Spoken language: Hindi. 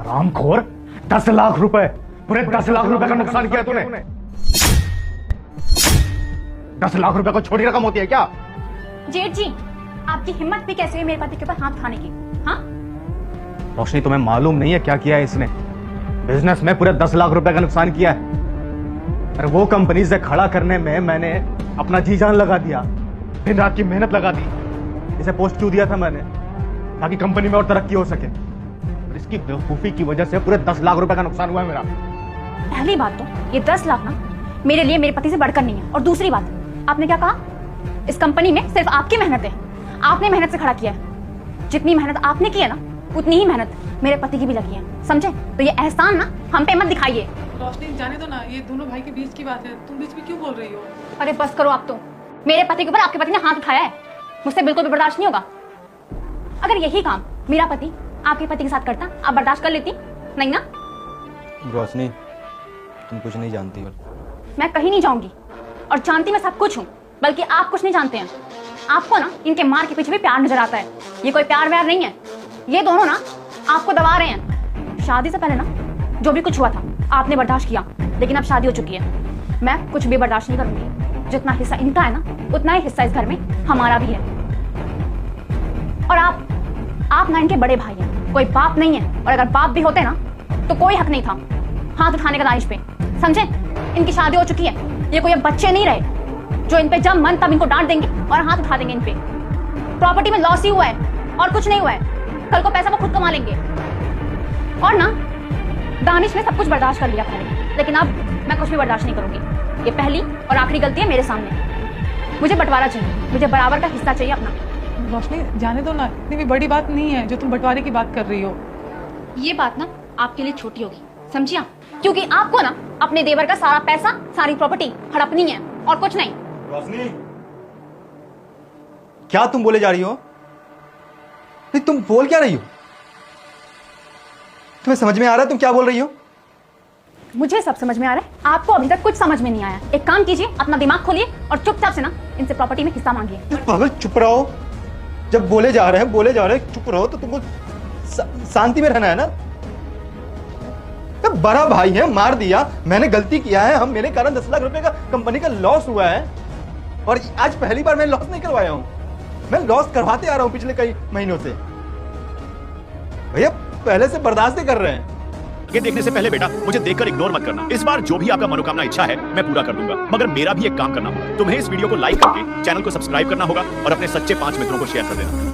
हरामखोर, 10 लाख रुपए, पूरे 10 लाख रुपए का नुकसान किया तूने। 10 लाख रुपए को छोटी रकम होती है क्या? जेठ जी, आपकी हिम्मत भी कैसे है मेरे पति के ऊपर हाथ उठाने की? हाँ, रोशनी, तुम्हें मालूम नहीं है क्या किया है इसने? बिजनेस में पूरे 10 लाख रुपए का नुकसान किया है। अरे वो कंपनी से खड़ा करने में मैंने अपना जी जान लगा दिया, दिन रात की मेहनत लगा दी। इसे पोस्ट क्यों दिया था मैंने? ताकि कंपनी में और तरक्की हो सके। और इसकी बेवकूफी की वजह से पूरे 10 लाख रुपए का नुकसान हुआ है मेरा। पहली बात तो ये 10 लाख ना मेरे लिए मेरे पति से बढ़कर नहीं है। और दूसरी बात, आपने क्या कहा? इस कंपनी में सिर्फ आपकी मेहनत है, आपने मेहनत से खड़ा किया है। जितनी मेहनत आपने की है ना, उतनी ही मेहनत मेरे पति की भी लगी है, समझे? तो ये एहसान ना हम पे मत दिखाइए। रोशनी, जाने दो ना, ये दोनों भाई के बीच की बात है, तुम बीच में क्यों बोल रही हो? अरे बस करो आप तो। मेरे पति के ऊपर आपके पति ने हाथ उठाया है, मुझसे बिल्कुल भी बर्दाश्त नहीं होगा। अगर यही काम मेरा पति आपके पति के साथ करता, आप बर्दाश्त कर लेती? नहीं ना? रोशनी, तुम कुछ नहीं जानती। मैं कहीं नहीं जाऊंगी, और जानती मैं सब कुछ हूँ, बल्कि आप कुछ नहीं जानते हैं। आपको ना इनके मार के पीछे भी प्यार नजर आता है। ये कोई प्यार व्यार नहीं है, ये दोनों ना आपको दबा रहे हैं। शादी से पहले ना जो भी कुछ हुआ था आपने बर्दाश्त किया, लेकिन अब शादी हो चुकी है, मैं कुछ भी बर्दाश्त नहीं करूंगी। जितना हिस्सा इनका है ना, उतना ही हिस्सा इस घर में हमारा भी है। और आप ना इनके बड़े भाई हैं, कोई बाप नहीं है। और अगर बाप भी होते ना तो कोई हक नहीं था हाथ उठाने का दानिश पे, समझे? इनकी शादी हो चुकी है, ये कोई अब बच्चे नहीं रहे जो इन पे जब मन तब इनको डांट देंगे और हाथ उठा देंगे इन पे। प्रॉपर्टी में लॉस ही हुआ है और कुछ नहीं हुआ है। कल को पैसा वो खुद कमा लेंगे। और ना दानिश ने सब कुछ बर्दाश्त कर लिया पहले, लेकिन अब मैं कुछ भी बर्दाश्त नहीं करूंगी। ये पहली और आखिरी गलती है मेरे सामने। मुझे बंटवारा चाहिए, मुझे बराबर का हिस्सा चाहिए अपना। रोशनी, जाने दो ना, इतनी भी बड़ी बात नहीं है जो तुम बंटवारे की बात कर रही हो। ये बात ना आपके लिए छोटी होगी, समझिए? क्योंकि आपको ना अपने देवर का सारा पैसा, सारी प्रॉपर्टी हड़पनी है और कुछ नहीं। रोशनी, क्या तुम बोले जा रही हो? नहीं, तुम बोल क्या रही हो? तुम्हें समझ में आ रहा है तुम क्या बोल रही हो? मुझे सब समझ में आ रहा है, आपको अभी तक कुछ समझ में नहीं आया। एक काम कीजिए, अपना दिमाग खोलिए और चुपचाप से ना इनसे प्रॉपर्टी में हिस्सा मांगिए। पागल, चुप रहो। जब बोले जा रहे हैं चुप रहो। तो तुमको शांति में रहना है ना। तो बड़ा भाई है, मार दिया, मैंने गलती किया है। हम मेरे कारण 10 लाख रुपए का कंपनी का लॉस हुआ है, और आज पहली बार मैं लॉस नहीं करवाया हूं। मैं लॉस करवाते आ रहा हूं पिछले कई महीनों से। भैया पहले से बर्दाश्त नहीं कर रहे हैं। ये देखने से पहले बेटा मुझे देखकर इग्नोर मत करना। इस बार जो भी आपका मनोकामना इच्छा है मैं पूरा कर दूंगा, मगर मेरा भी एक काम करना होगा। तुम्हें इस वीडियो को लाइक करके चैनल को सब्सक्राइब करना होगा और अपने सच्चे 5 मित्रों को शेयर कर देना।